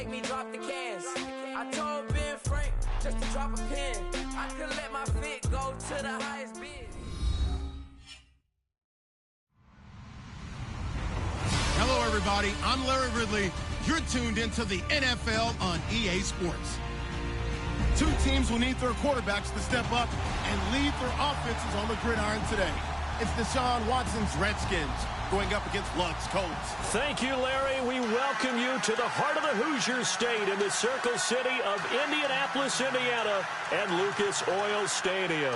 make me drop the cans. I told Ben Frank just to drop a pin. I could let my fit go to the highest bid. Hello, everybody. I'm Larry Ridley. You're tuned into the NFL on EA Sports. Two teams will need their quarterbacks to step up and lead their offenses on the gridiron today. It's Deshaun Watson's Redskins going up against Luck's Colts. Thank you, Larry. We welcome you to the heart of the Hoosier State in the Circle City of Indianapolis, Indiana, and Lucas Oil Stadium.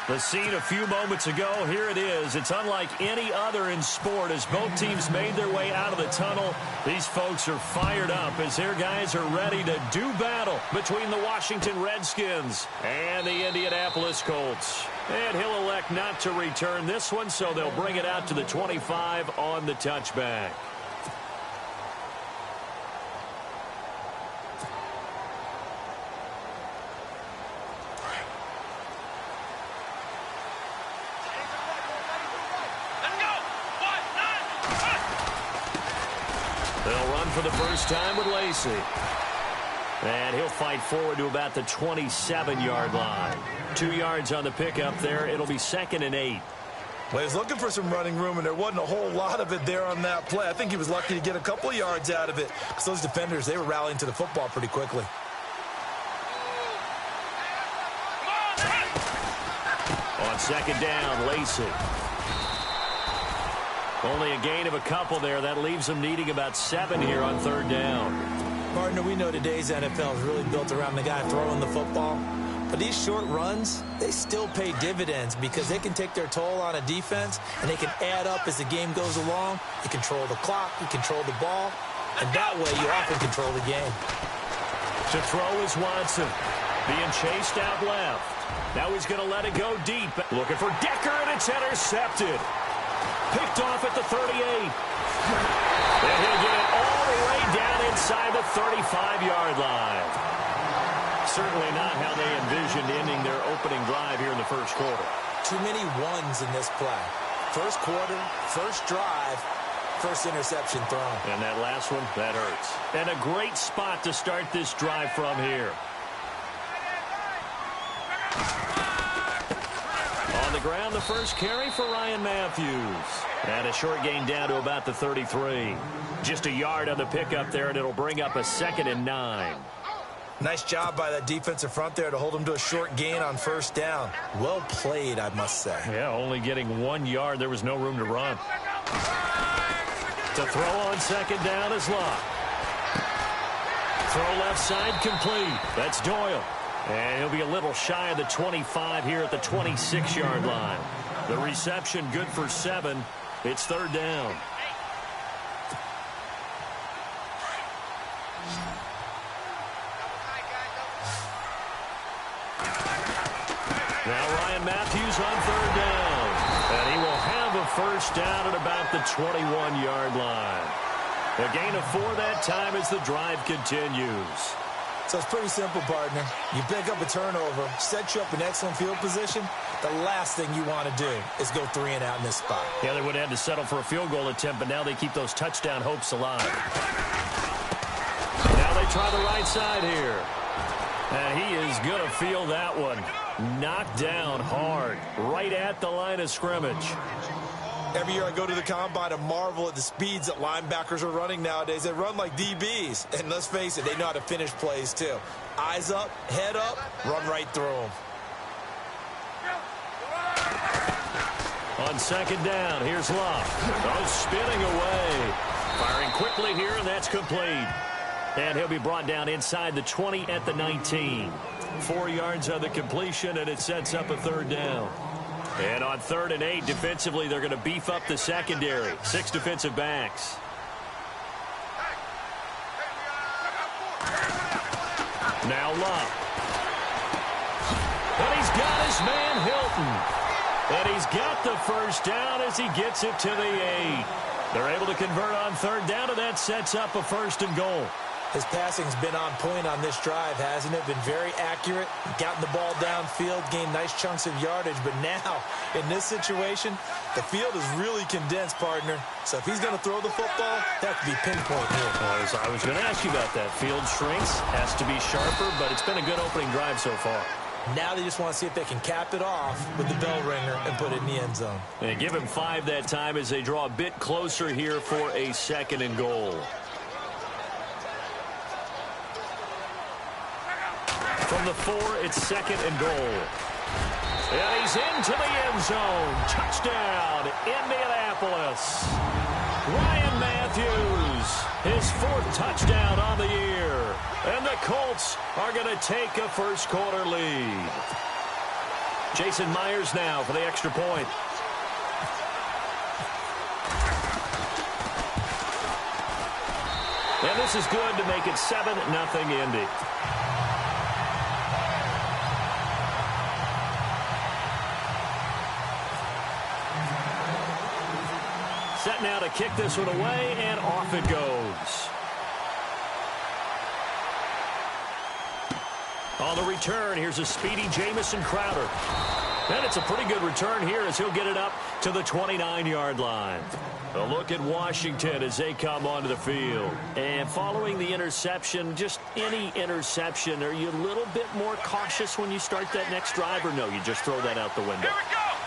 The scene a few moments ago, here it is. It's unlike any other in sport as both teams made their way out of the tunnel. These folks are fired up as their guys are ready to do battle between the Washington Redskins and the Indianapolis Colts. And he'll elect not to return this one, so they'll bring it out to the 25 on the touchback. They'll run for the first time with Lacey. And he'll fight forward to about the 27-yard line. 2 yards on the pickup there. It'll be 2nd and 8. Well, he's looking for some running room, and there wasn't a whole lot of it there on that play. I think he was lucky to get a couple of yards out of it because those defenders, they were rallying to the football pretty quickly. On 2nd down, Lacey. Only a gain of a couple there. That leaves them needing about 7 here on 3rd down. Partner, we know today's NFL is really built around the guy throwing the football. But these short runs, they still pay dividends because they can take their toll on a defense, and they can add up as the game goes along. You control the clock, you control the ball, and that way you often control the game. To throw is Watson, being chased out left. Now he's going to let it go deep. Looking for Decker, and it's intercepted. Picked off at the 38. And he'll get it all the way down inside the 35-yard line. Certainly not how they envisioned ending their opening drive here in the first quarter. Too many ones in this play. First quarter, first drive, first interception thrown. And that last one, that hurts. And a great spot to start this drive from here. On the ground, the first carry for Ryan Matthews. And a short gain down to about the 33. Just a yard on the pickup there, and it'll bring up a 2nd and 9. Nice job by that defensive front there to hold him to a short gain on 1st down. Well played, I must say. Yeah, only getting 1 yard. There was no room to run. To throw on 2nd down is Locke. Throw left side complete. That's Doyle. And he'll be a little shy of the 25 here at the 26-yard line. The reception good for 7. It's 3rd down. Now Ryan Matthews on 3rd down. And he will have a first down at about the 21-yard line. A gain of 4 that time as the drive continues. So it's pretty simple, partner. You pick up a turnover, set you up in excellent field position. The last thing you want to do is go 3 and out in this spot. Yeah, they would have had to settle for a field goal attempt, but now they keep those touchdown hopes alive. Now they try the right side here. And he is going to feel that one. Knocked down hard, right at the line of scrimmage. Every year I go to the combine and marvel at the speeds that linebackers are running nowadays. They run like DBs. And let's face it, they know how to finish plays too. Eyes up, head up, run right through them. On 2nd down, here's Locke. Oh, spinning away. Firing quickly here, and that's complete. And he'll be brought down inside the 20 at the 19. 4 yards on the completion, and it sets up a 3rd down. And on 3rd and 8, defensively, they're going to beef up the secondary. 6 defensive backs. Now Locke. And he's got his man Hilton. And he's got the first down as he gets it to the 8. They're able to convert on 3rd down, and that sets up a 1st and goal. His passing's been on point on this drive, hasn't it? Been very accurate, gotten the ball downfield, gained nice chunks of yardage. But now, in this situation, the field is really condensed, partner. So if he's going to throw the football, that has to be pinpoint here. I was going to ask you about that. Field shrinks, has to be sharper, but it's been a good opening drive so far. Now they just want to see if they can cap it off with the bell ringer and put it in the end zone. And give him 5 that time as they draw a bit closer here for a 2nd and goal. From the 4, it's 2nd and goal. And he's into the end zone. Touchdown, Indianapolis. Ryan Matthews, his 4th touchdown on the year. And the Colts are going to take a first-quarter lead. Jason Myers now for the extra point. And this is good to make it 7-0 Indy. Set now to kick this one away, and off it goes. On the return, here's a speedy Jamison Crowder. And it's a pretty good return here as he'll get it up to the 29-yard line. A look at Washington as they come onto the field. And following the interception, just any interception, are you a little bit more cautious when you start that next drive, or no, you just throw that out the window?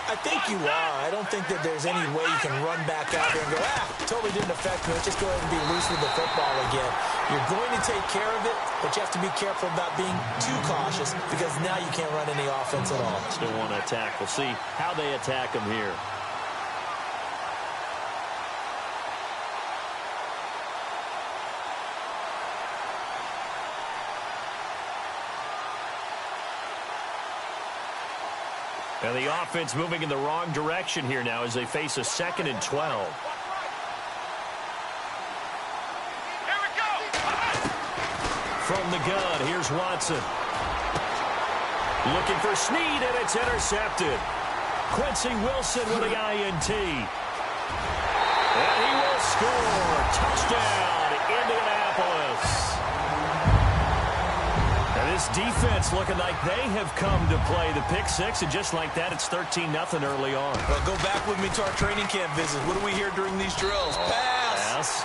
I think you are. I don't think that there's any way you can run back out there and go, totally didn't affect me. Let's just go ahead and be loose with the football again. You're going to take care of it, but you have to be careful about being too cautious because now you can't run any offense at all. Still want to attack. We'll see how they attack them here. And the offense moving in the wrong direction here now as they face a 2nd and 12. Here we go. From the gun, here's Watson. Looking for Snead, and it's intercepted. Quincy Wilson with the INT. And he will score. Touchdown, Indianapolis. And this defense looking like they have come to play the pick 6, and just like that, it's 13-0 early on. Well, go back with me to our training camp visit. What do we hear during these drills? Pass.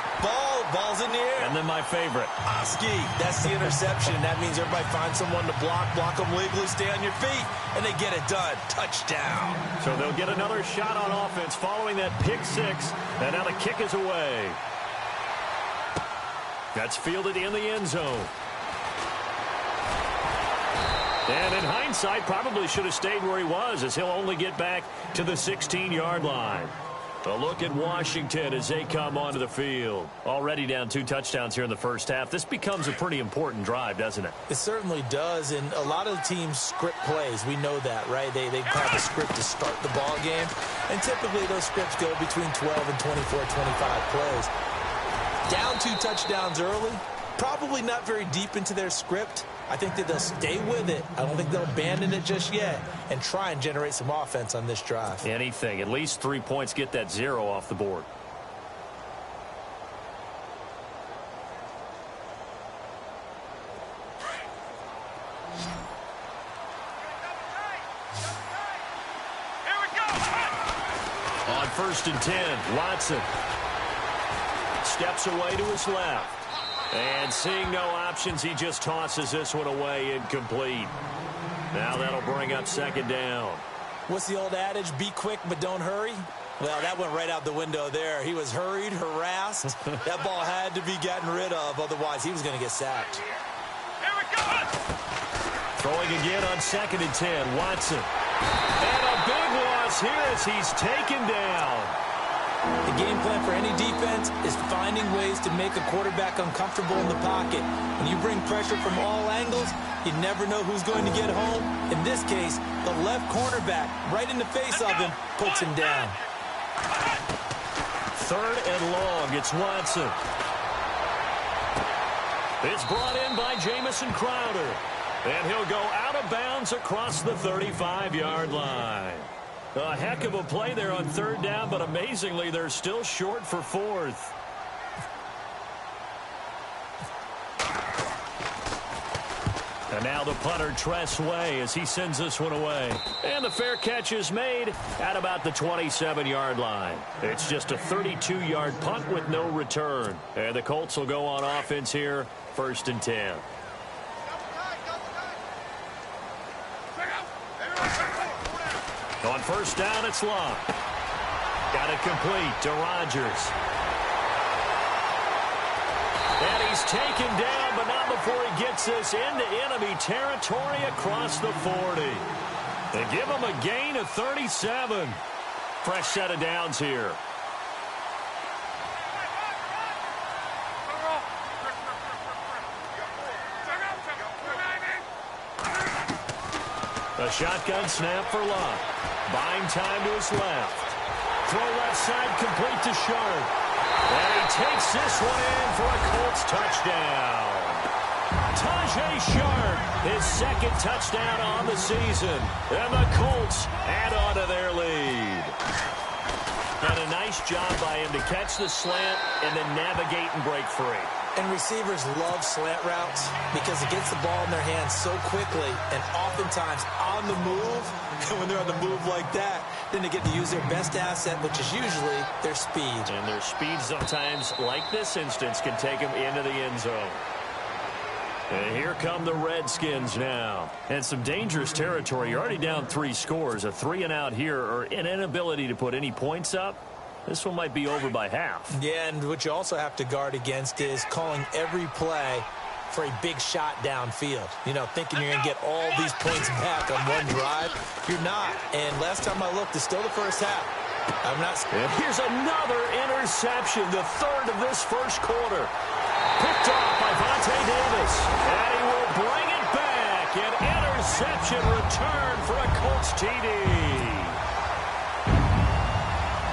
Ball's in the air. And then my favorite. Oski, that's the interception. That means everybody finds someone to block them legally, stay on your feet, and they get it done. Touchdown. So they'll get another shot on offense following that pick 6, and now the kick is away. That's fielded in the end zone. And in hindsight, probably should have stayed where he was, as he'll only get back to the 16-yard line. A look at Washington as they come onto the field. Already down 2 touchdowns here in the first half. This becomes a pretty important drive, doesn't it? It certainly does, and a lot of the teams script plays. We know that, right? They have a script to start the ball game, and typically those scripts go between 12 and 24, 25 plays. Down 2 touchdowns early, probably not very deep into their script. I think that they'll stay with it. I don't think they'll abandon it just yet and try and generate some offense on this drive. Anything. At least 3 points, get that 0 off the board. Here we go. On 1st and 10, Watson steps away to his left. And seeing no options, he just tosses this one away, incomplete. Now that'll bring up 2nd down. What's the old adage? Be quick, but don't hurry. Well, that went right out the window there. He was hurried, harassed. That ball had to be gotten rid of, otherwise he was going to get sacked. Here we go. Throwing again on 2nd and 10, Watson. And a big loss here as he's taken down. The game plan for any defense is finding ways to make a quarterback uncomfortable in the pocket. When you bring pressure from all angles, you never know who's going to get home. In this case, the left cornerback, right in the face of him, puts him down. 3rd and long, it's Watson. It's brought in by Jamison Crowder. And he'll go out of bounds across the 35-yard line. A heck of a play there on 3rd down, but amazingly, they're still short for 4th. And now the punter, Tress Way, as he sends this one away. And the fair catch is made at about the 27-yard line. It's just a 32-yard punt with no return. And the Colts will go on offense here, 1st and 10. On 1st down, it's Love. Got it complete to Rodgers. And he's taken down, but not before he gets this into enemy territory across the 40. They give him a gain of 37. Fresh set of downs here. A shotgun snap for Love. Buying time to his left. Throw left side complete to Sharp. And he takes this one in for a Colts touchdown. Tajay Sharp, his 2nd touchdown on the season. And the Colts add on to their lead. And a nice job by him to catch the slant and then navigate and break free. And receivers love slant routes because it gets the ball in their hands so quickly and oftentimes on the move. And when they're on the move like that, then they get to use their best asset, which is usually their speed. And their speed sometimes, like this instance, can take them into the end zone. And here come the Redskins now. And some dangerous territory. You're already down 3 scores. A 3-and-out here or an inability to put any points up. This one might be over by half. Yeah, and what you also have to guard against is calling every play for a big shot downfield. You know, thinking you're going to get all these points back on one drive. You're not. And last time I looked, it's still the first half. I'm not. And here's another interception, the 3rd of this first quarter. Picked off by Vontae Davis. And he will bring it back. An interception return for a Colts TD.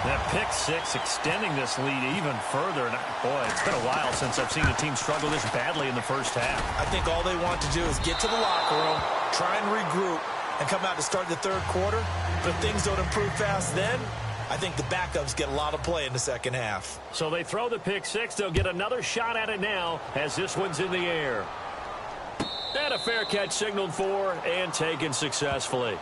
That pick 6 extending this lead even further. And boy, it's been a while since I've seen a team struggle this badly in the first half. I think all they want to do is get to the locker room, try and regroup, and come out to start the 3rd quarter. But if things don't improve fast then, I think the backups get a lot of play in the 2nd half. So they throw the pick 6. They'll get another shot at it now as this one's in the air. And a fair catch signaled for and taken successfully.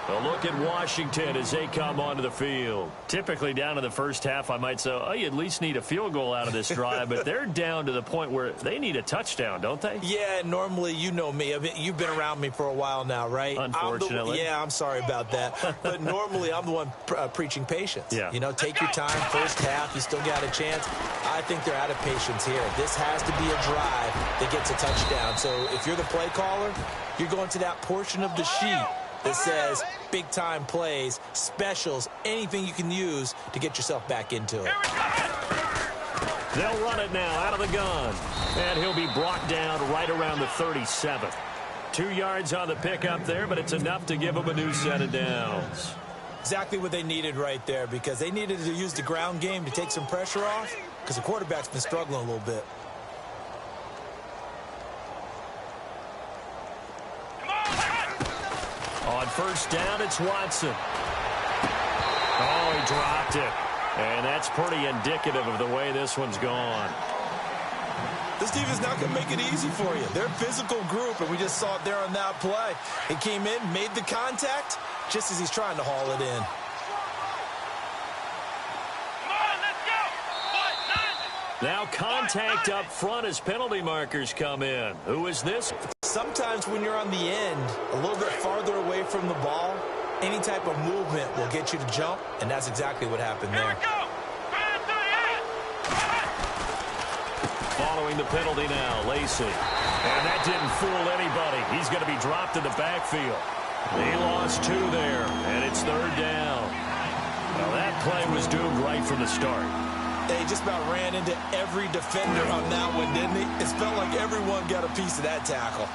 A look at Washington as they come onto the field. Typically down in the first half, I might say, oh, you at least need a field goal out of this drive. But they're down to the point where they need a touchdown, don't they? Yeah, normally, you know me. I mean, you've been around me for a while now, right? Unfortunately. I'm sorry about that. But normally, I'm the one preaching patience. Yeah. You know, take your time. First half, you still got a chance. I think they're out of patience here. This has to be a drive that gets a touchdown. So if you're the play caller, you're going to that portion of the sheet that says big-time plays, specials, anything you can use to get yourself back into it. They'll run it now out of the gun. And he'll be brought down right around the 37. 2 yards on the pickup there, but it's enough to give them a new set of downs. Exactly what they needed right there, because they needed to use the ground game to take some pressure off, because the quarterback's been struggling a little bit. On 1st down, it's Watson. Oh, he dropped it. And that's pretty indicative of the way this one's gone. This defense not going to make it easy for you. They're a physical group, and we just saw it there on that play. He came in, made the contact, just as he's trying to haul it in. Now contact up front as penalty markers come in. Who is this? Sometimes when you're on the end, a little bit farther away from the ball, any type of movement will get you to jump, and that's exactly what happened there. Following the penalty now, Lacey. And that didn't fool anybody. He's going to be dropped in the backfield. He lost 2 there, and it's 3rd down. Well, that play was doomed right from the start. He just about ran into every defender on that one, didn't he? It felt like everyone got a piece of that tackle.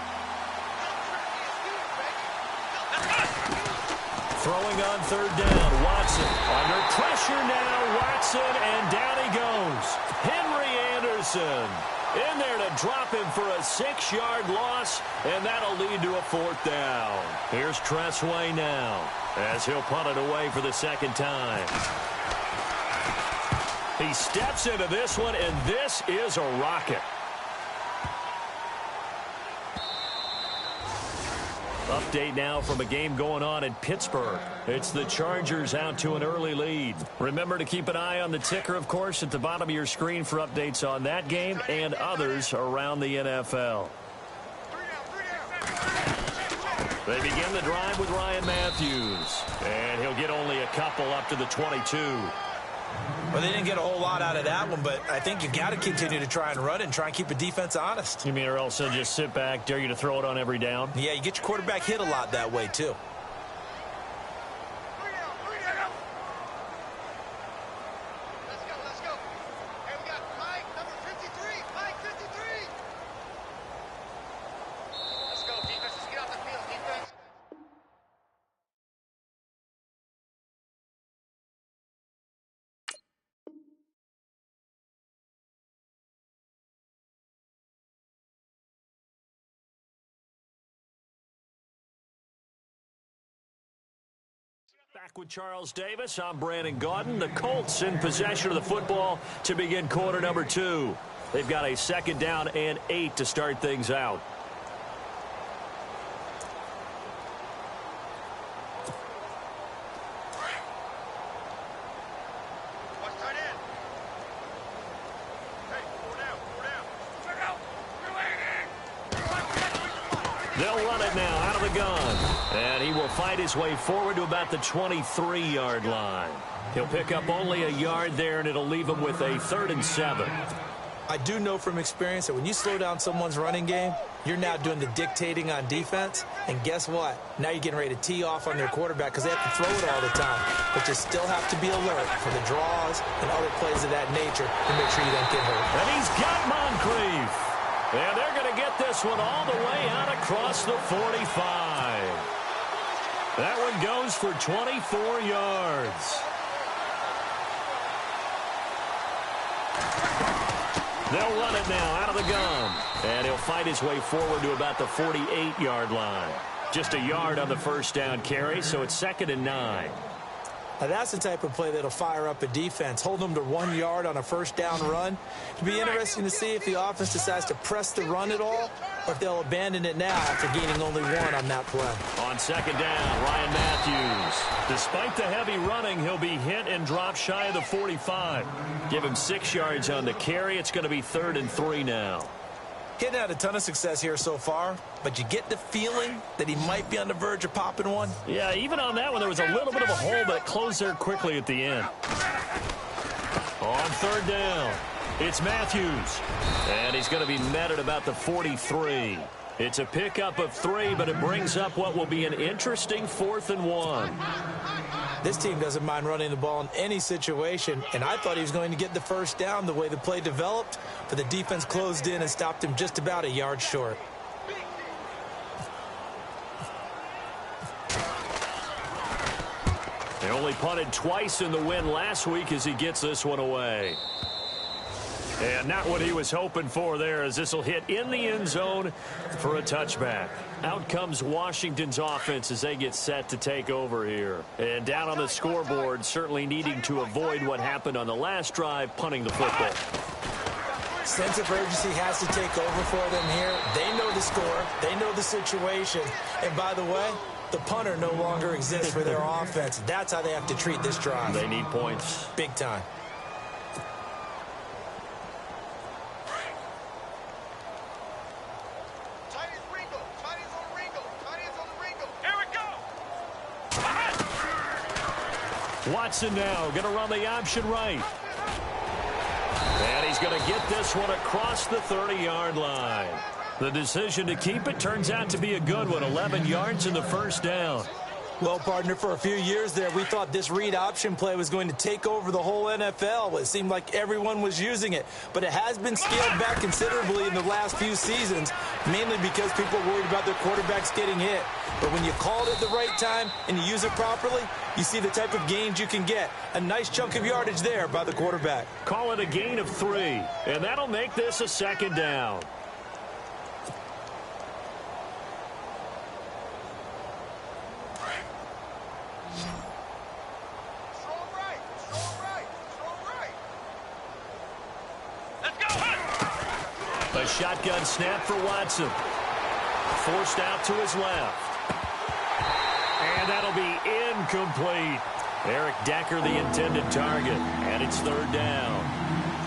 Throwing on 3rd down, Watson. Under pressure now, Watson, and down he goes. Henry Anderson in there to drop him for a 6-yard loss, and that'll lead to a 4th down. Here's Tress Way now as he'll punt it away for the 2nd time. He steps into this one, and this is a rocket. Update now from a game going on in Pittsburgh. It's the Chargers out to an early lead. Remember to keep an eye on the ticker, of course, at the bottom of your screen for updates on that game and others around the NFL. They begin the drive with Ryan Matthews, and he'll get only a couple up to the 22. Well, they didn't get a whole lot out of that one, but I think you got to continue to try and run it and try and keep the defense honest. You mean or else they'll just sit back, dare you to throw it on every down? Yeah, you get your quarterback hit a lot that way, too. Let's go. Hey, we got Mike, number 53. Mike, 53. Let's go, defense. Let's get off the field, defense. Back with Charles Davis, I'm Brandon Gaudin. The Colts in possession of the football to begin quarter number 2. They've got a 2nd down and 8 to start things out. Watch tight end. Hey, 4 down. They'll run it now out of the gun. And he will fight his way forward to about the 23-yard line. He'll pick up only a yard there, and it'll leave him with a 3rd and 7. I do know from experience that when you slow down someone's running game, you're now doing the dictating on defense. And guess what? Now you're getting ready to tee off on their quarterback because they have to throw it all the time. But you still have to be alert for the draws and other plays of that nature to make sure you don't get hurt. And he's got Moncrief. And they're going to get this one all the way out across the 45. That one goes for 24 yards. They'll run it now out of the gun. And he'll fight his way forward to about the 48-yard line. Just a yard on the 1st down carry, so it's 2nd and 9. Now that's the type of play that'll fire up a defense. Hold them to 1 yard on a 1st down run. It'll be interesting to see if the offense decides to press the run at all or if they'll abandon it now after gaining only 1 on that play. On 2nd down, Ryan Matthews. Despite the heavy running, he'll be hit and drop shy of the 45. Give him 6 yards on the carry. It's going to be 3rd and 3 now. Hitting had a ton of success here so far, but you get the feeling that he might be on the verge of popping one. Yeah, even on that one, there was a little bit of a hole, but it closed there quickly at the end. On 3rd down, it's Matthews. And he's going to be met at about the 43. It's a pickup of 3, but it brings up what will be an interesting 4th and 1. This team doesn't mind running the ball in any situation, and I thought he was going to get the 1st down the way the play developed, but the defense closed in and stopped him just about a yard short. They only punted twice in the win last week as he gets this one away. And not what he was hoping for there, as this will hit in the end zone for a touchback. Out comes Washington's offense as they get set to take over here. And down on the scoreboard, certainly needing to avoid what happened on the last drive, punting the football. Sense of urgency has to take over for them here. They know the score. They know the situation. And by the way, the punter no longer exists for their offense. That's how they have to treat this drive. They need points. Big time. Watson now going to run the option right. And he's going to get this one across the 30-yard line. The decision to keep it turns out to be a good one. 11 yards in the 1st down. Well, partner, for a few years there, we thought this read option play was going to take over the whole NFL. It seemed like everyone was using it. But it has been scaled back considerably in the last few seasons, mainly because people are worried about their quarterbacks getting hit. But when you call it at the right time and you use it properly, you see the type of gains you can get. A nice chunk of yardage there by the quarterback. Call it a gain of 3, and that'll make this a 2nd down. A shotgun snap for Watson. Forced out to his left. And that'll be incomplete. Eric Decker, the intended target, and it's third down.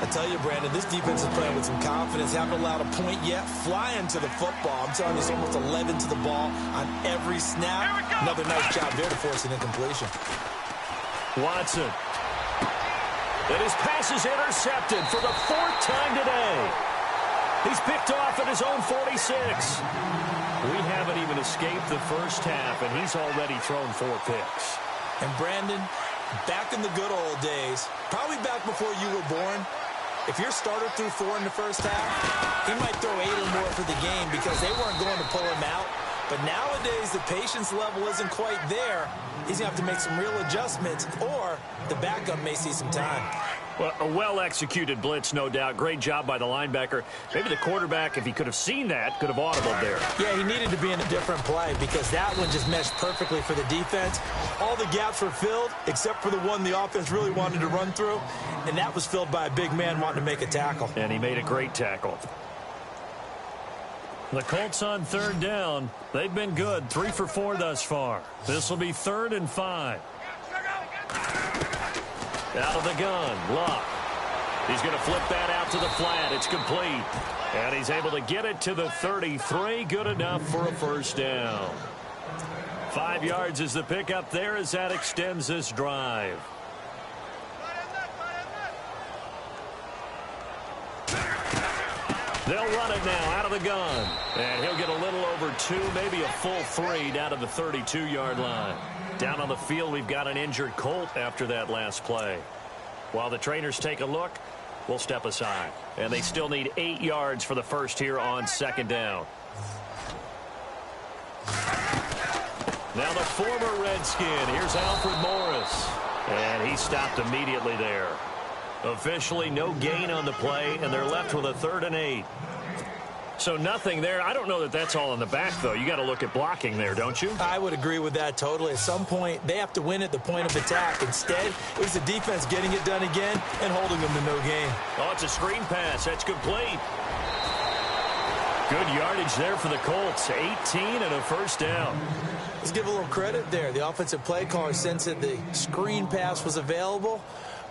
I tell you, Brandon, this defense is playing with some confidence. Haven't allowed a point yet. Flying to the football. I'm telling you, it's almost 11 to the ball on every snap. Another nice job there to force an incompletion. Watson. And his pass is intercepted for the fourth time today. He's picked off at his own 46. We haven't even escaped the first half, and he's already thrown 4 picks. And Brandon, back in the good old days, probably back before you were born, if your starter threw 4 in the first half, he might throw 8 or more for the game because they weren't going to pull him out. But nowadays, the patience level isn't quite there. He's going to have to make some real adjustments, or the backup may see some time. Well, a well-executed blitz, no doubt. Great job by the linebacker. Maybe the quarterback, if he could have seen that, could have audibled there. Yeah, he needed to be in a different play because that one just meshed perfectly for the defense. All the gaps were filled except for the one the offense really wanted to run through, and that was filled by a big man wanting to make a tackle. And he made a great tackle. The Colts on third down. They've been good, 3 for 4 thus far. This will be 3rd and 5. Out of the gun, Luck. He's going to flip that out to the flat. It's complete. And he's able to get it to the 33. Good enough for a first down. 5 yards is the pickup there as that extends this drive. They'll run it now out of the gun. And he'll get a little over 2, maybe a full 3 down to the 32-yard line. Down on the field, we've got an injured Colt after that last play. While the trainers take a look, we'll step aside. And they still need 8 yards for the first here on 2nd down. Now the former Redskin. Here's Alfred Morris. And he stopped immediately there. Officially no gain on the play, and they're left with a 3rd and 8. So nothing there. I don't know that that's all in the back, though. You got to look at blocking there, don't you? I would agree with that totally. At some point, they have to win at the point of attack. Instead, it was the defense getting it done again and holding them to no gain. Oh, it's a screen pass. That's complete. Good yardage there for the Colts. 18 and a first down. Let's give a little credit there. The offensive play caller sensed that the screen pass was available.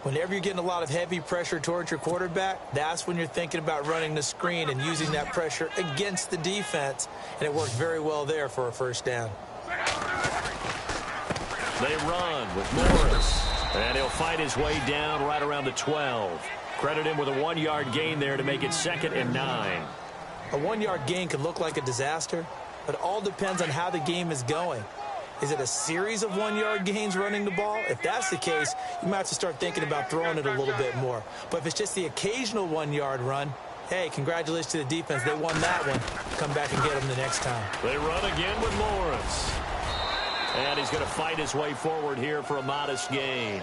Whenever you're getting a lot of heavy pressure towards your quarterback, that's when you're thinking about running the screen and using that pressure against the defense. And it worked very well there for a first down. They run with Morris. And he'll fight his way down right around the 12. Credit him with a 1-yard gain there to make it 2nd and 9. A 1-yard gain could look like a disaster, but it all depends on how the game is going. Is it a series of 1-yard gains running the ball? If that's the case, you might have to start thinking about throwing it a little bit more. But if it's just the occasional 1-yard run, hey, congratulations to the defense. They won that one. Come back and get them the next time. They run again with Morris. And he's going to fight his way forward here for a modest gain.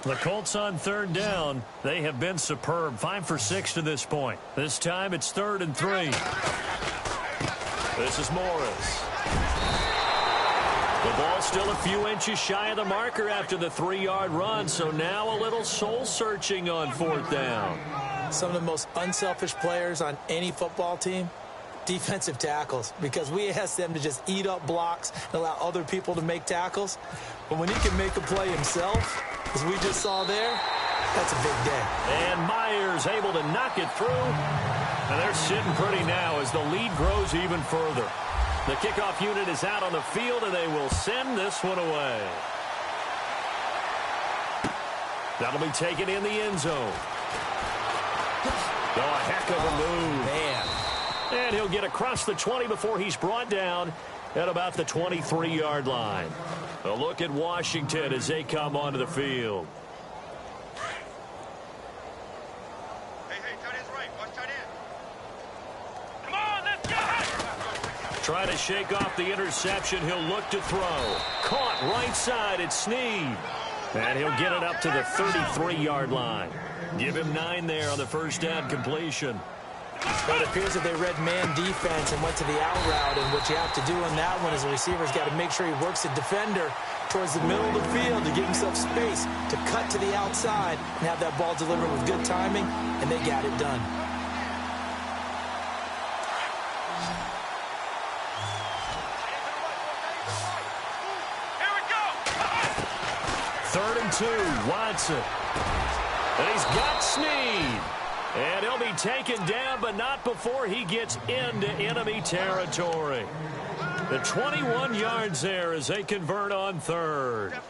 The Colts on 3rd down. They have been superb. 5 for 6 to this point. This time it's 3rd and 3. This is Morris. The ball still a few inches shy of the marker after the 3-yard run, so now a little soul-searching on 4th down. Some of the most unselfish players on any football team, defensive tackles, because we ask them to just eat up blocks and allow other people to make tackles. But when he can make a play himself, as we just saw there, that's a big day. And Myers able to knock it through. And they're sitting pretty now as the lead grows even further. The kickoff unit is out on the field, and they will send this one away. That'll be taken in the end zone. Oh, a heck of a move. Man. And he'll get across the 20 before he's brought down at about the 23-yard line. A look at Washington as they come onto the field. Hey, tight end's right. Watch tight end. Come on, let's go! Trying to shake off the interception. He'll look to throw. Caught right side. It's Snead. And he'll get it up to the 33-yard line. Give him 9 there on the first down completion. But it appears that they read man defense and went to the out route, and what you have to do on that one is the receiver's got to make sure he works the defender towards the middle of the field to give himself space to cut to the outside and have that ball delivered with good timing, and they got it done. Here we go. 3rd and 2, Watson. And he's got Snead. And he'll be taken down, but not before he gets into enemy territory. The 21 yards there as they convert on 3rd.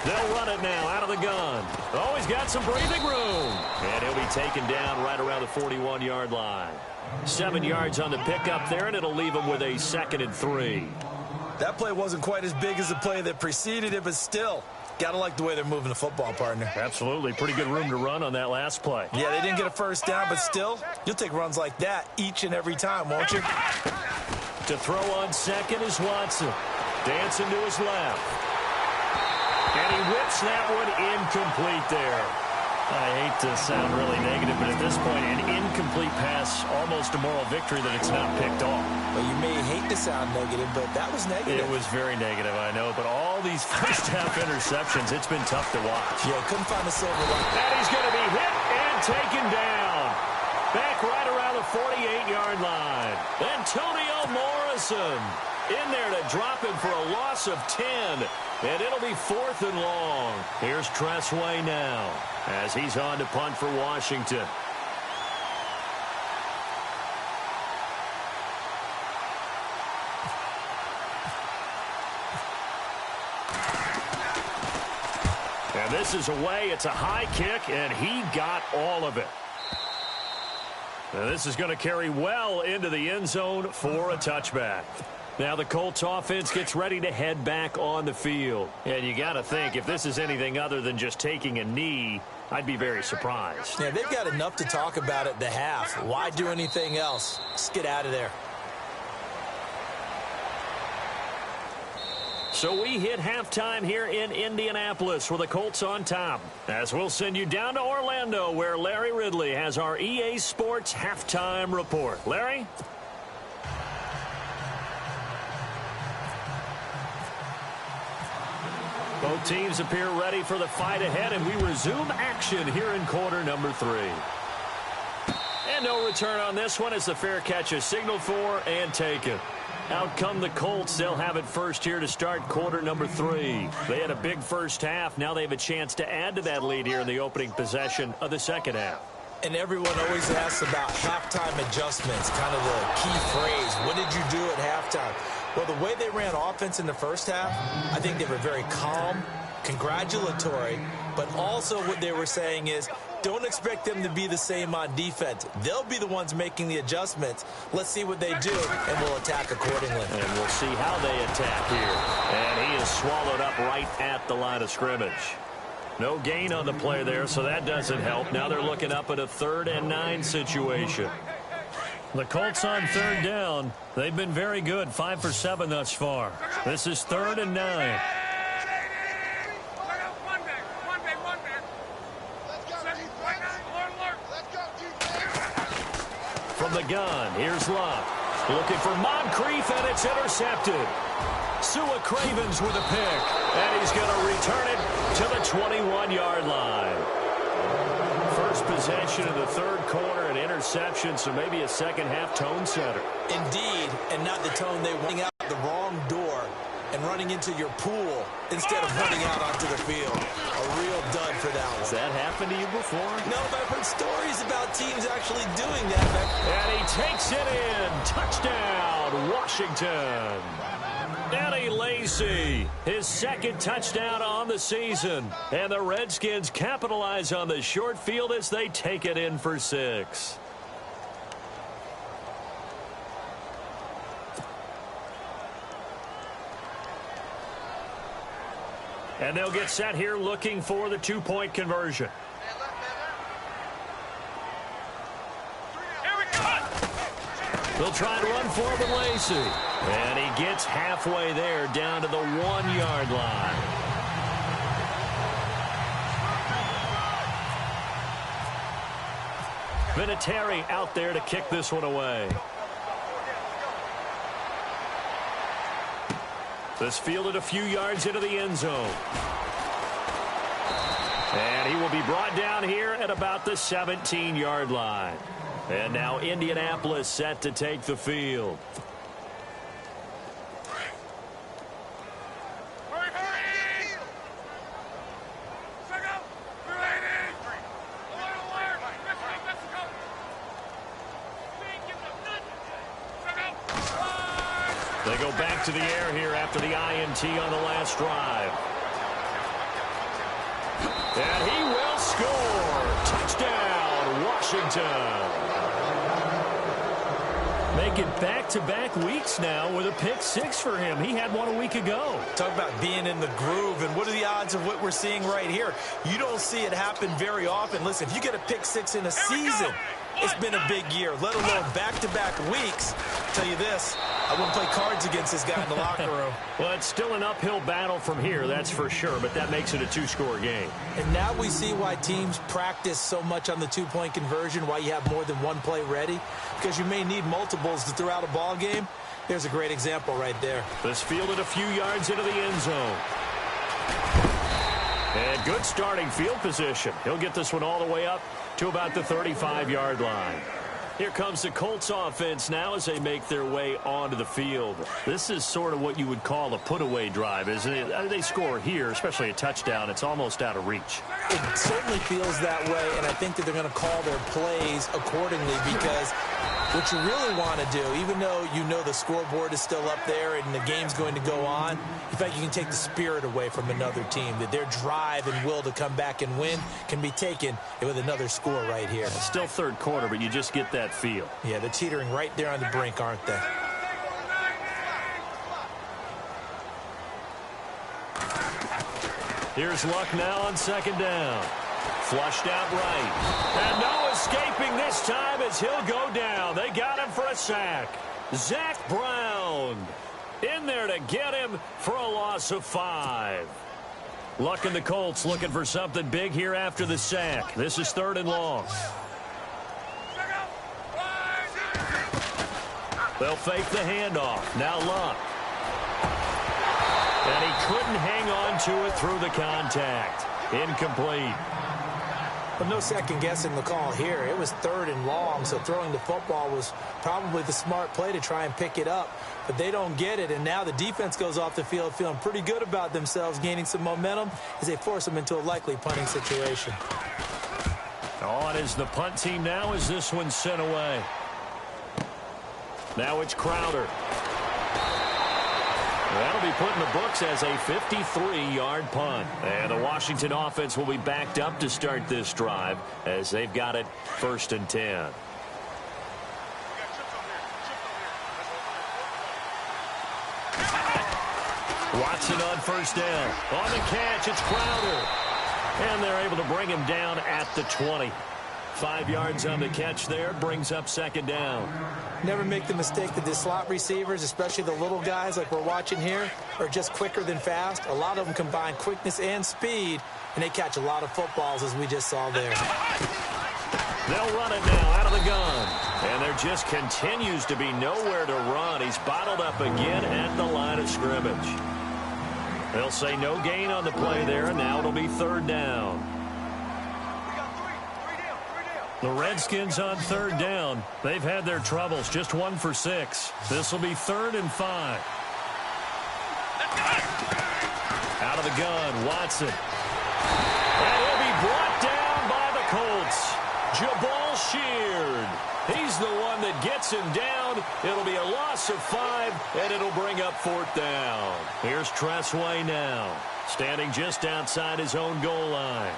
They'll run it now out of the gun. Oh, he's got some breathing room. And he'll be taken down right around the 41-yard line. 7 yards on the pickup there, and it'll leave him with a 2nd and 3. That play wasn't quite as big as the play that preceded it, but still, got to like the way they're moving the football, partner. Absolutely. Pretty good room to run on that last play. Yeah, they didn't get a first down, but still, you'll take runs like that each and every time, won't you? To throw on 2nd is Watson. Dancing to his left. And he whips that one incomplete there. I hate to sound really negative, but at this point, an incomplete pass, almost a moral victory that it's not picked off. Well, you may hate to sound negative, but that was negative. It was very negative, I know, but all these first-half interceptions, it's been tough to watch. Yeah, couldn't find the silver lining. And he's going to be hit and taken down. Back right around the 48-yard line. Antonio Morrison in there to drop him for a loss of 10. And it'll be 4th and long. Here's Tressway now as he's on to punt for Washington. And this is away. It's a high kick, and he got all of it. Now this is going to carry well into the end zone for a touchback. Now the Colts offense gets ready to head back on the field. And you got to think, if this is anything other than just taking a knee, I'd be very surprised. Yeah, they've got enough to talk about at the half. Why do anything else? Just get out of there. So we hit halftime here in Indianapolis with the Colts on top. As we'll send you down to Orlando, where Larry Ridley has our EA Sports halftime report. Larry? Both teams appear ready for the fight ahead, and we resume action here in quarter number 3. And no return on this one as the fair catch is signaled for and taken. Out come the Colts. They'll have it first here to start quarter number 3. They had a big first half. Now they have a chance to add to that lead here in the opening possession of the second half. And everyone always asks about halftime adjustments, kind of the key phrase. What did you do at halftime? Well, the way they ran offense in the first half, I think they were very calm, congratulatory, but also what they were saying is, don't expect them to be the same on defense. They'll be the ones making the adjustments. Let's see what they do, and we'll attack accordingly. And we'll see how they attack here. And he is swallowed up right at the line of scrimmage. No gain on the play there, so that doesn't help. Now they're looking up at a 3rd and 9 situation. The Colts on 3rd down. They've been very good, 5 for 7 thus far. This is 3rd and 9. From the gun, here's Love. Looking for Moncrief, and it's intercepted. Sua Cravens with a pick, and he's going to return it to the 21-yard line. First possession of the 3rd quarter, an interception, so maybe a second-half tone setter. Indeed, and not the tone they running out the wrong door and running into your pool instead of running out onto the field. A real dud for that one. Has that happened to you before? No, but I've heard stories about teams actually doing that. And he takes it in. Touchdown, Washington. Eddie Lacy, his 2nd touchdown on the season. And the Redskins capitalize on the short field as they take it in for 6. And they'll get set here looking for the 2-point conversion. Here we go. They'll try and run for it with Lacey. And he gets halfway there down to the 1-yard line. Vinatieri out there to kick this one away. This fielded a few yards into the end zone. And he will be brought down here at about the 17-yard line. And now Indianapolis set to take the field. They go back to the air here after the INT on the last drive. And he will score. Touchdown, Washington. Making back-to-back weeks now with a pick six for him. He had one a week ago. Talk about being in the groove, and what are the odds of what we're seeing right here? You don't see it happen very often. Listen, if you get a pick six in a season, it's been a big year, let alone back-to-back weeks. I'll tell you this, I wouldn't play cards against this guy in the locker room. Well, it's still an uphill battle from here, that's for sure, but that makes it a two-score game. And now we see why teams practice so much on the two-point conversion, why you have more than one play ready, because you may need multiples to throw out a ball game. There's a great example right there. This fielded a few yards into the end zone. And good starting field position. He'll get this one all the way up to about the 35-yard line. Here comes the Colts offense now as they make their way onto the field. This is sort of what you would call a put-away drive, isn't it? They score here, especially a touchdown. It's almost out of reach. It certainly feels that way, and I think that they're going to call their plays accordingly because what you really want to do, even though you know the scoreboard is still up there and the game's going to go on, in fact, you can take the spirit away from another team, that their drive and will to come back and win can be taken with another score right here. It's still third quarter, but you just get that feel. Yeah, they're teetering right there on the brink, aren't they? Here's Luck now on second down. Flushed out right. And no escaping this time as he'll go down. They got him for a sack. Zach Brown in there to get him for a loss of 5. Luck and the Colts looking for something big here after the sack. This is 3rd and long. They'll fake the handoff. Now Luck. And he couldn't hang on to it through the contact. Incomplete. But no second guessing the call here. It was 3rd and long, so throwing the football was probably the smart play to try and pick it up. But they don't get it, and now the defense goes off the field feeling pretty good about themselves, gaining some momentum as they force them into a likely punting situation. On is the punt team now as this one's sent away. Now it's Crowder. That'll be put in the books as a 53-yard punt. And the Washington offense will be backed up to start this drive as they've got it 1st and 10. Watson on 1st down. On the catch, it's Crowder. And they're able to bring him down at the 20. 5 yards on the catch there, brings up 2nd down. Never make the mistake that the slot receivers, especially the little guys like we're watching here, are just quicker than fast. A lot of them combine quickness and speed, and they catch a lot of footballs, as we just saw there. They'll run it now out of the gun. And there just continues to be nowhere to run. He's bottled up again at the line of scrimmage. They'll say no gain on the play there, and now it'll be 3rd down. The Redskins on 3rd down. They've had their troubles, just 1 for 6. This will be 3rd and 5. Out of the gun, Watson. And he'll be brought down by the Colts. Jabal Sheard. He's the one that gets him down. It'll be a loss of 5, and it'll bring up 4th down. Here's Tressway now, standing just outside his own goal line.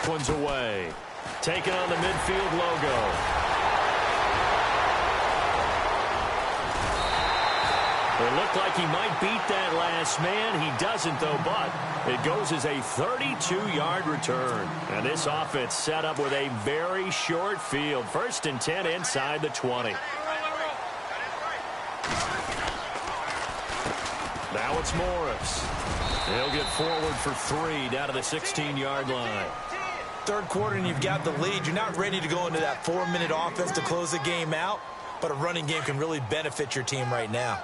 One's away. Taking on the midfield logo. It looked like he might beat that last man. He doesn't, though, but it goes as a 32-yard return. And this offense set up with a very short field. 1st and 10 inside the 20. Now it's Morris. He'll get forward for 3 down to the 16-yard line. Third quarter and you've got the lead. You're not ready to go into that 4-minute offense to close the game out, but a running game can really benefit your team right now.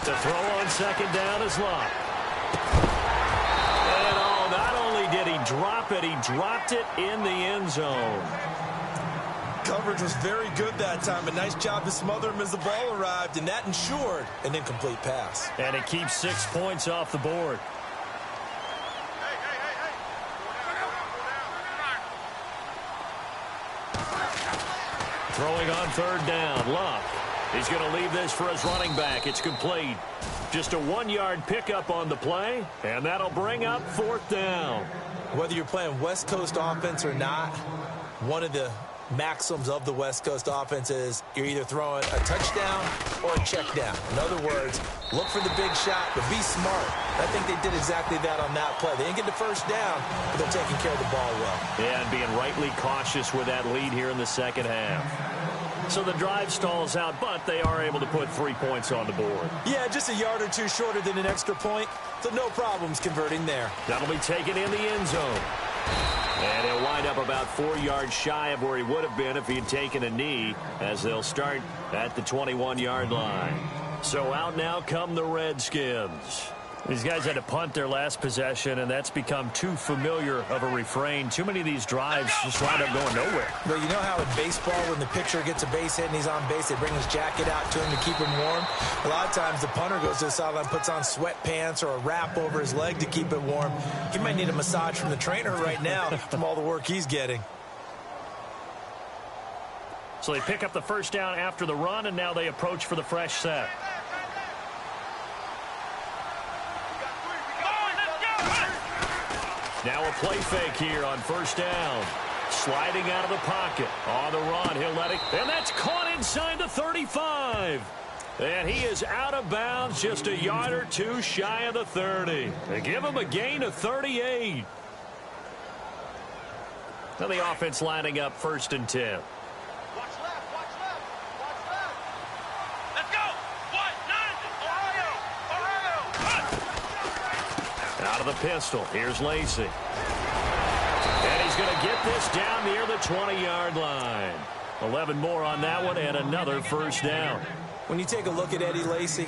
The throw on 2nd down is Locke. And not only did he drop it, he dropped it in the end zone. Coverage was very good that time. A nice job to smother him as the ball arrived, and that ensured an incomplete pass. And it keeps 6 points off the board. Throwing on 3rd down, Locke. He's going to leave this for his running back. It's complete. Just a 1-yard pickup on the play, and that'll bring up 4th down. Whether you're playing West Coast offense or not, one of the maxims of the West Coast offense is you're either throwing a touchdown or a check down. In other words, look for the big shot, but be smart. I think they did exactly that on that play. They didn't get the 1st down, but they're taking care of the ball well. Yeah, and being rightly cautious with that lead here in the 2nd half. So the drive stalls out, but they are able to put 3 points on the board. Yeah, just a yard or two shorter than an extra point, so no problems converting there. That'll be taken in the end zone. And he'll wind up about 4 yards shy of where he would have been if he had taken a knee, as they'll start at the 21-yard line. So out now come the Redskins. These guys had to punt their last possession, and that's become too familiar of a refrain. Too many of these drives just wind up going nowhere. But you know how in baseball, when the pitcher gets a base hit and he's on base, they bring his jacket out to him to keep him warm? A lot of times the punter goes to the sideline, puts on sweatpants or a wrap over his leg to keep it warm. He might need a massage from the trainer right now from all the work he's getting. So they pick up the 1st down after the run, and now they approach for the fresh set. Now a play fake here on 1st down. Sliding out of the pocket. On the run, he'll let it. And that's caught inside the 35. And he is out of bounds, just a yard or two shy of the 30. They give him a gain of 38. Now the offense lining up 1st and 10. Watch left, watch left, watch left. Let's go. 1-9. Ohio. Out of the pistol. Here's Lacey. And he's going to get this down near the 20-yard line. 11 more on that one and another 1st down. When you take a look at Eddie Lacy,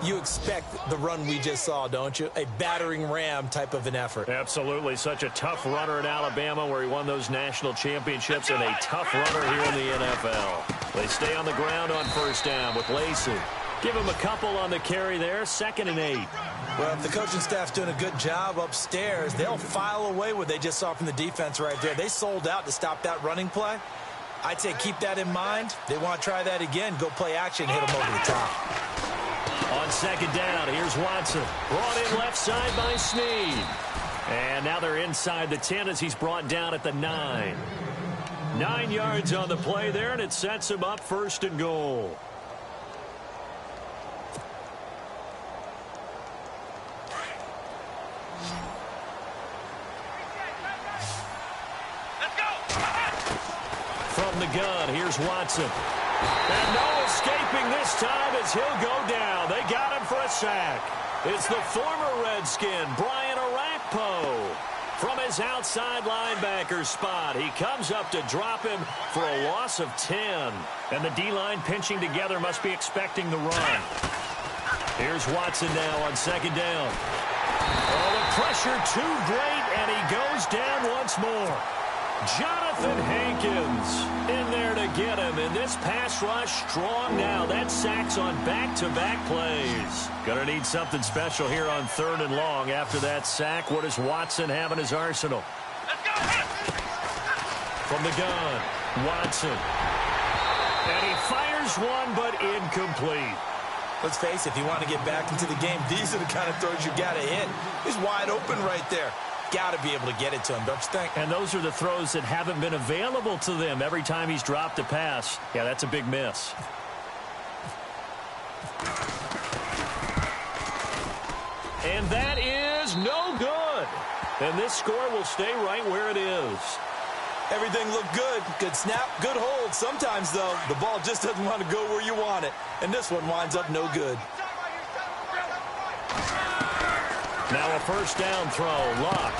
you expect the run we just saw, don't you? A battering ram type of an effort. Absolutely. Such a tough runner in Alabama where he won those national championships, and a tough runner here in the NFL. They stay on the ground on 1st down with Lacey. Give him a couple on the carry there. 2nd and 8. Well, if the coaching staff's doing a good job upstairs, they'll file away what they just saw from the defense right there. They sold out to stop that running play. I'd say keep that in mind. They want to try that again. Go play action, hit them over the top. On 2nd down, here's Watson. Brought in left side by Snead. And now they're inside the 10 as he's brought down at the 9. 9 yards on the play there, and it sets him up 1st and goal. From the gun, here's Watson. And no escaping this time as he'll go down. They got him for a sack. It's the former Redskin, Brian Arakpo. From his outside linebacker spot, he comes up to drop him for a loss of 10. And the D-line pinching together must be expecting the run. Here's Watson now on 2nd down. Oh, the pressure too great, and he goes down once more. Jonathan Hankins in there to get him, and this pass rush strong now. That sacks on back-to-back plays. Gonna need something special here on 3rd and long. After that sack, what does Watson have in his arsenal? From the gun, Watson. And he fires one, but incomplete. Let's face it, if you want to get back into the game, these are the kind of throws you got to hit. He's wide open right there. got to be able to get it to him, don't you think? And those are the throws that haven't been available to them every time he's dropped a pass. Yeah, that's a big miss. And that is no good. And this score will stay right where it is. Everything looked good. Good snap, good hold. Sometimes, though, the ball just doesn't want to go where you want it. And this one winds up no good. Now a first down throw. Luck.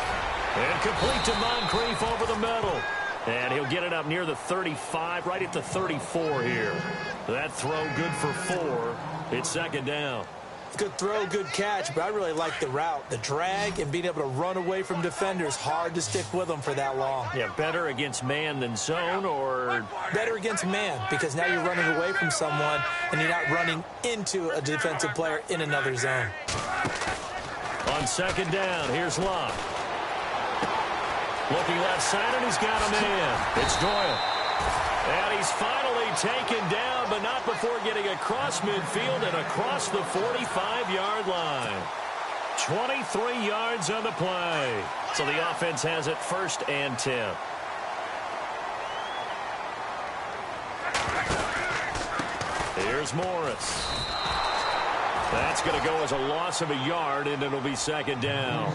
And complete to Moncrief over the middle. And he'll get it up near the 35, right at the 34 here. That throw good for 4. It's second down. Good throw, good catch, but I really like the route. The drag and being able to run away from defenders, hard to stick with them for that long. Yeah, better against man than zone, or? Better against man, because now you're running away from someone and you're not running into a defensive player in another zone. On second down, here's Luck. Looking left side, and he's got a man. It's Doyle. And he's finally taken down, but not before getting across midfield and across the 45-yard line. 23 yards on the play. So the offense has it first and 10. Here's Morris. That's going to go as a loss of a yard, and it'll be second down.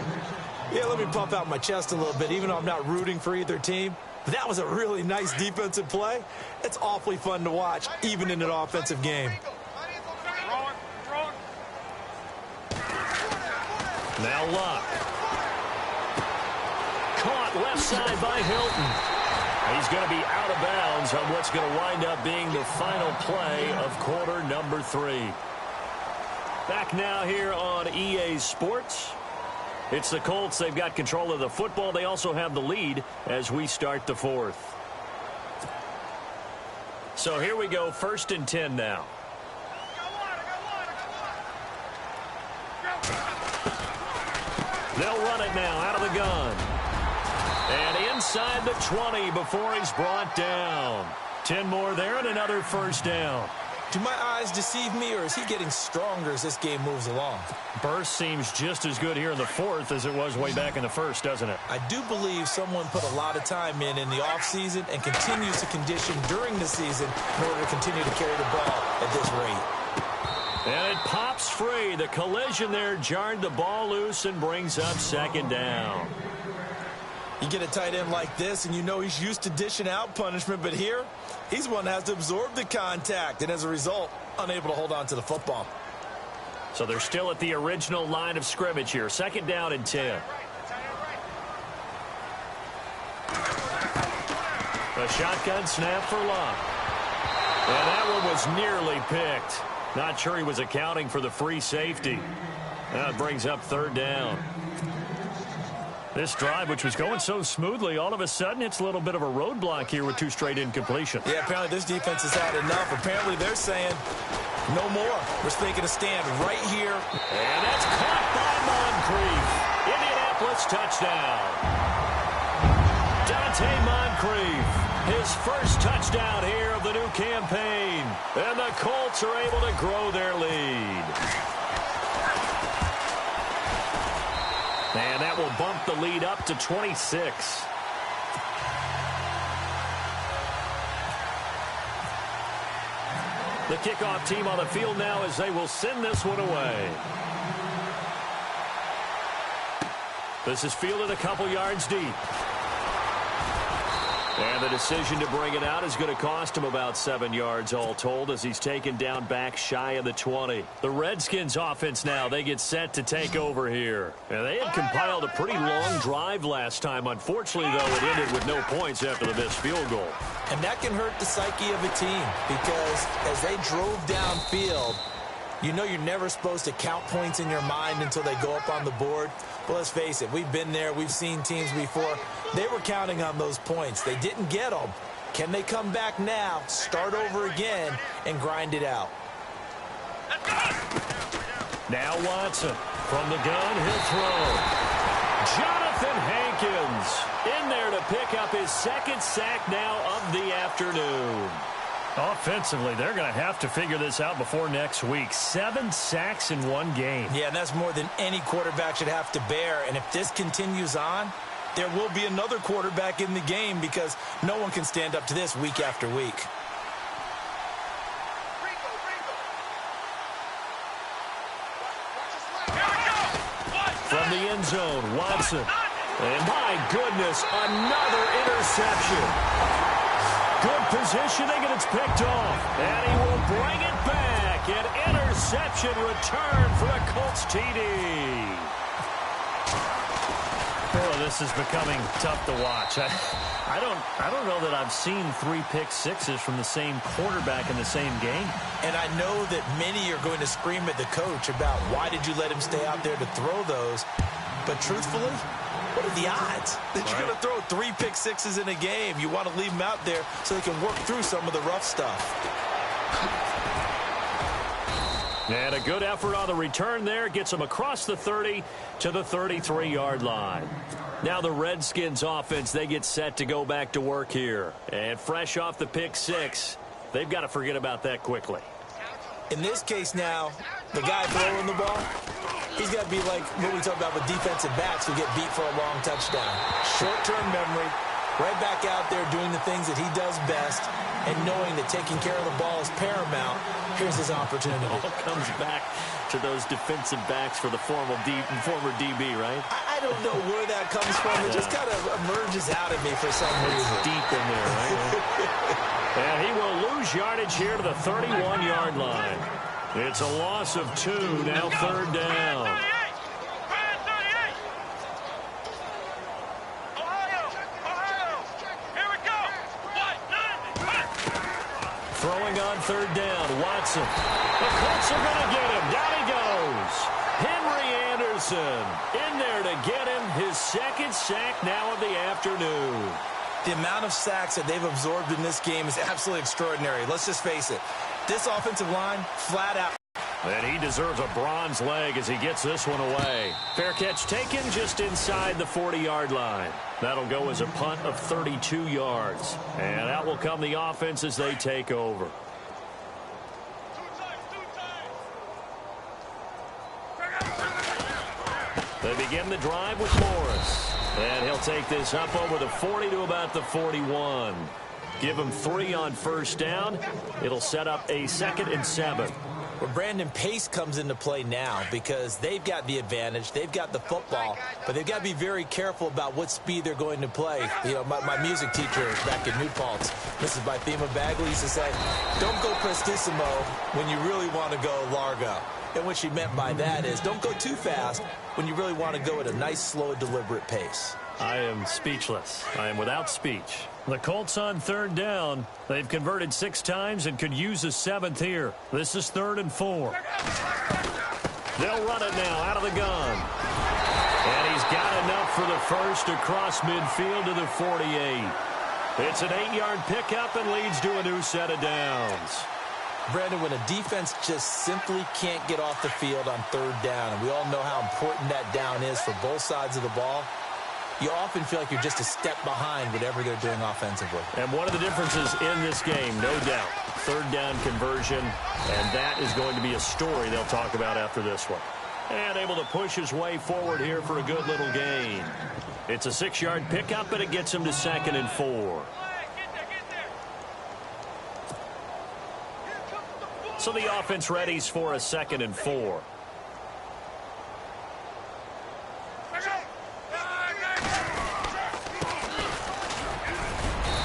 Yeah, let me puff out my chest a little bit, even though I'm not rooting for either team. That was a really nice defensive play. It's awfully fun to watch, even in an offensive game. Now Luck. Caught left side by Hilton. He's going to be out of bounds on what's going to wind up being the final play of quarter number 3. Back now here on EA Sports. It's the Colts. They've got control of the football. They also have the lead as we start the 4th. So here we go, first and 10 now. They'll run it now out of the gun. And inside the 20 before he's brought down. 10 more there and another first down. Do my eyes deceive me, or is he getting stronger as this game moves along? Burst seems just as good here in the 4th as it was way back in the 1st, doesn't it? I do believe someone put a lot of time in the offseason and continues to condition during the season in order to continue to carry the ball at this rate. And it pops free. The collision there jarred the ball loose and brings up second down. You get a tight end like this, and you know he's used to dishing out punishment, but here, he's one that has to absorb the contact, and as a result, unable to hold on to the football. So they're still at the original line of scrimmage here. Second down and 10. A shotgun snap for Luck. And that one was nearly picked. Not sure he was accounting for the free safety. That brings up third down. This drive, which was going so smoothly, all of a sudden it's a little bit of a roadblock here with 2 straight incompletions. Yeah, apparently this defense has had enough. Apparently they're saying no more. We're taking a stand right here. And that's caught by Moncrief. Indianapolis touchdown. Dante Moncrief, his first touchdown here of the new campaign. And the Colts are able to grow their lead. And that will bump the lead up to 26. The kickoff team on the field now as they will send this one away. This is fielded a couple yards deep. And the decision to bring it out is going to cost him about 7 yards all told as he's taken down back shy of the 20. The Redskins offense now, they get set to take over here. And they had compiled a pretty long drive last time. Unfortunately, though, it ended with no points after the missed field goal. And that can hurt the psyche of a team because as they drove downfield, you know you're never supposed to count points in your mind until they go up on the board. But let's face it, we've been there. We've seen teams before. They were counting on those points. They didn't get them. Can they come back now, start over again, and grind it out? Now Watson from the gun, he'll throw. Jonathan Hankins in there to pick up his second sack now of the afternoon. Offensively, they're going to have to figure this out before next week. 7 sacks in one game. Yeah, and that's more than any quarterback should have to bear. And if this continues on, there will be another quarterback in the game because no one can stand up to this week after week. From the end zone, Watson. And my goodness, another interception. Good positioning, and it's picked off. And he will bring it back. An interception return for a Colts TD. Oh, this is becoming tough to watch. I don't know that I've seen 3 pick sixes from the same quarterback in the same game. And I know that many are going to scream at the coach about why did you let him stay out there to throw those. But truthfully, what are the odds that you're going to throw 3 pick sixes in a game? You want to leave them out there so they can work through some of the rough stuff. And a good effort on the return there. Gets them across the 30 to the 33-yard line. Now the Redskins offense, they get set to go back to work here. And fresh off the pick 6, they've got to forget about that quickly. In this case now, the guy throwing the ball, he's got to be like what we talk about with defensive backs who get beat for a long touchdown. Short-term memory, right back out there doing the things that he does best, and knowing that taking care of the ball is paramount. Here's his opportunity. It all comes back to those defensive backs for the former DB, right? I don't know where that comes from. It just kind of emerges out of me for some reason. It's deep in there, right? And he will lose yardage here to the 31-yard line. It's a loss of 2, now 3rd down. Throwing on 3rd down, Watson. The Colts are going to get him. Down he goes. Henry Anderson in there to get him his 2nd sack now of the afternoon. The amount of sacks that they've absorbed in this game is absolutely extraordinary. Let's just face it. This offensive line, flat out. And he deserves a bronze leg as he gets this one away. Fair catch taken just inside the 40-yard line. That'll go as a punt of 32 yards. And out will come the offense as they take over. They begin the drive with Morris. And he'll take this up over the 40 to about the 41. Give him 3 on 1st down. It'll set up a 2nd and 7. Well, Brandon, pace comes into play now because they've got the advantage. They've got the football, but they've got to be very careful about what speed they're going to play. You know, my music teacher back in New Paltz, Mrs. Bythema Bagley, used to say, don't go prestissimo when you really want to go largo. And what she meant by that is don't go too fast when you really want to go at a nice, slow, deliberate pace. I am speechless. I am without speech. The Colts on 3rd down. They've converted 6 times and could use a 7th here. This is 3rd and 4. They'll run it now out of the gun. And he's got enough for the 1st across midfield to the 48. It's an 8-yard pickup and leads to a new set of downs. Brandon, when a defense just simply can't get off the field on 3rd down, and we all know how important that down is for both sides of the ball, you often feel like you're just a step behind whatever they're doing offensively. And one of the differences in this game, no doubt, 3rd down conversion, and that is going to be a story they'll talk about after this one. And able to push his way forward here for a good little gain. It's a 6-yard pickup, and it gets him to 2nd and 4. So the offense readies for a 2nd and 4.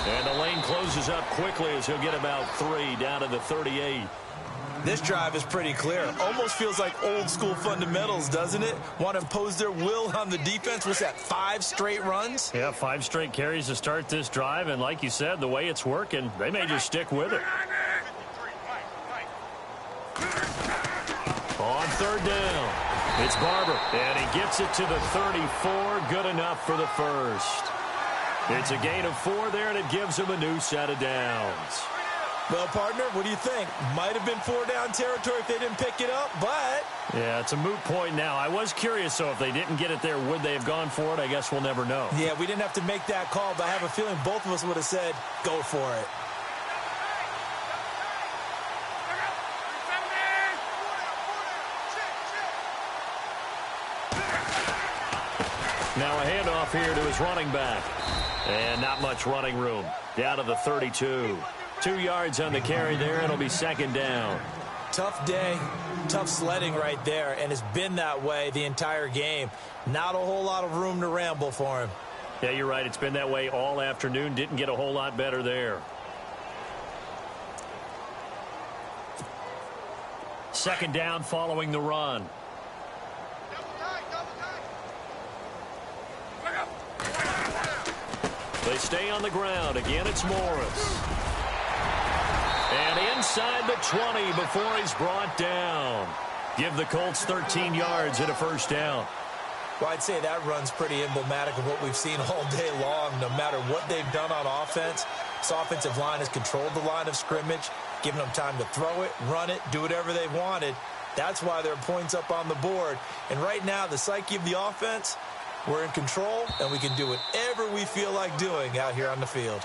And the lane closes up quickly as he'll get about 3 down to the 38. This drive is pretty clear. Almost feels like old school fundamentals, doesn't it? Want to impose their will on the defense. What's that, 5 straight runs? Yeah, 5 straight carries to start this drive. And like you said, the way it's working, they may just stick with it. On 3rd down, it's Barber. And he gets it to the 34. Good enough for the 1st. It's a gain of 4 there, and it gives him a new set of downs. Well, partner, what do you think? Might have been 4-down territory if they didn't pick it up, but... Yeah, it's a moot point now. I was curious, so if they didn't get it there, would they have gone for it? I guess we'll never know. Yeah, we didn't have to make that call, but I have a feeling both of us would have said, go for it. Now a handoff here to his running back. And not much running room. Down to the 32. 2 yards on the carry there. It'll be second down. Tough day, tough sledding right there, and it's been that way the entire game. Not a whole lot of room to ramble for him. Yeah, you're right. It's been that way all afternoon. Didn't get a whole lot better there. Second down following the run. They stay on the ground. Again, it's Morris. And inside the 20 before he's brought down. Give the Colts 13 yards and a first down. Well, I'd say that run's pretty emblematic of what we've seen all day long. No matter what they've done on offense, this offensive line has controlled the line of scrimmage, given them time to throw it, run it, do whatever they wanted. That's why there are points up on the board. And right now, the psyche of the offense, we're in control, and we can do whatever we feel like doing out here on the field.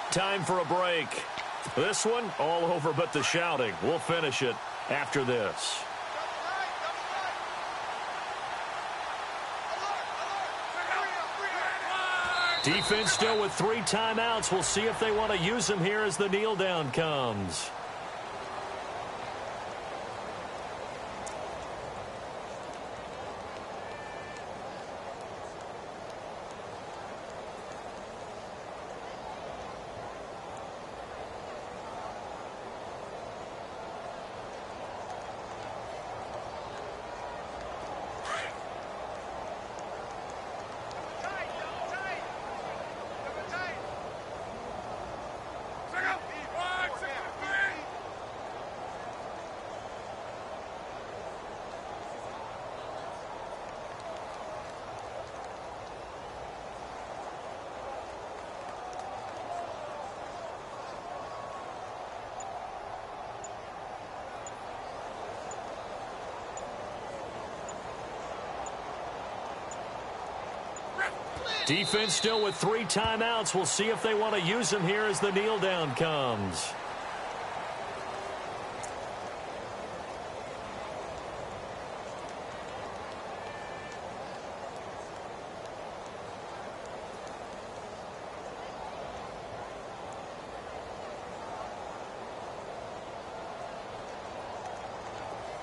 Time for a break. This one, all over but the shouting. We'll finish it after this. Defense still with 3 timeouts. We'll see if they want to use them here as the kneel down comes. Defense still with 3 timeouts. We'll see if they want to use them here as the kneel down comes.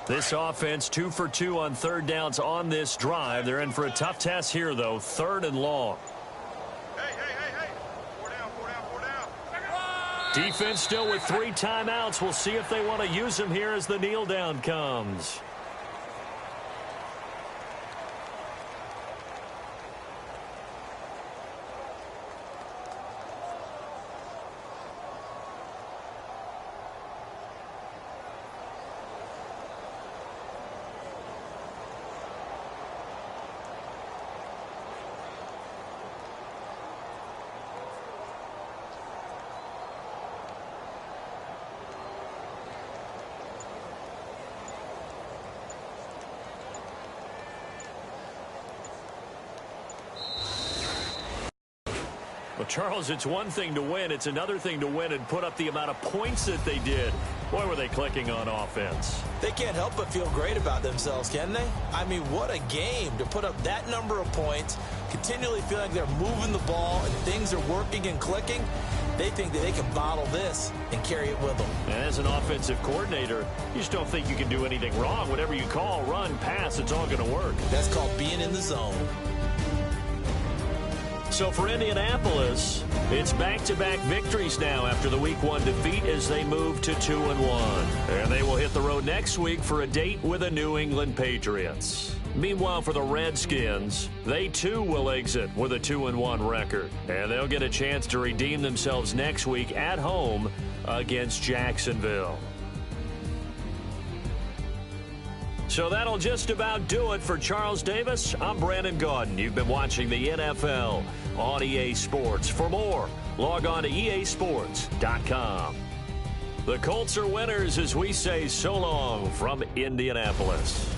This offense 2 for 2 on third downs on this drive. They're in for a tough test here, though. 3rd and long. Hey. 4 down. Defense still with 3 timeouts. We'll see if they want to use them here as the kneel down comes. Well, Charles, it's one thing to win. It's another thing to win and put up the amount of points that they did. Boy, were they clicking on offense. They can't help but feel great about themselves, can they? I mean, what a game to put up that number of points, continually feel like they're moving the ball and things are working and clicking. They think that they can bottle this and carry it with them. And as an offensive coordinator, you just don't think you can do anything wrong. Whatever you call, run, pass, it's all going to work. That's called being in the zone. So for Indianapolis, it's back-to-back victories now after the Week 1 defeat as they move to 2-1. And they will hit the road next week for a date with the New England Patriots. Meanwhile, for the Redskins, they too will exit with a 2-1 record. And they'll get a chance to redeem themselves next week at home against Jacksonville. So that'll just about do it for Charles Davis. I'm Brandon Gaudin. You've been watching the NFL on EA Sports. For more, log on to easports.com. The Colts are winners as we say so long from Indianapolis.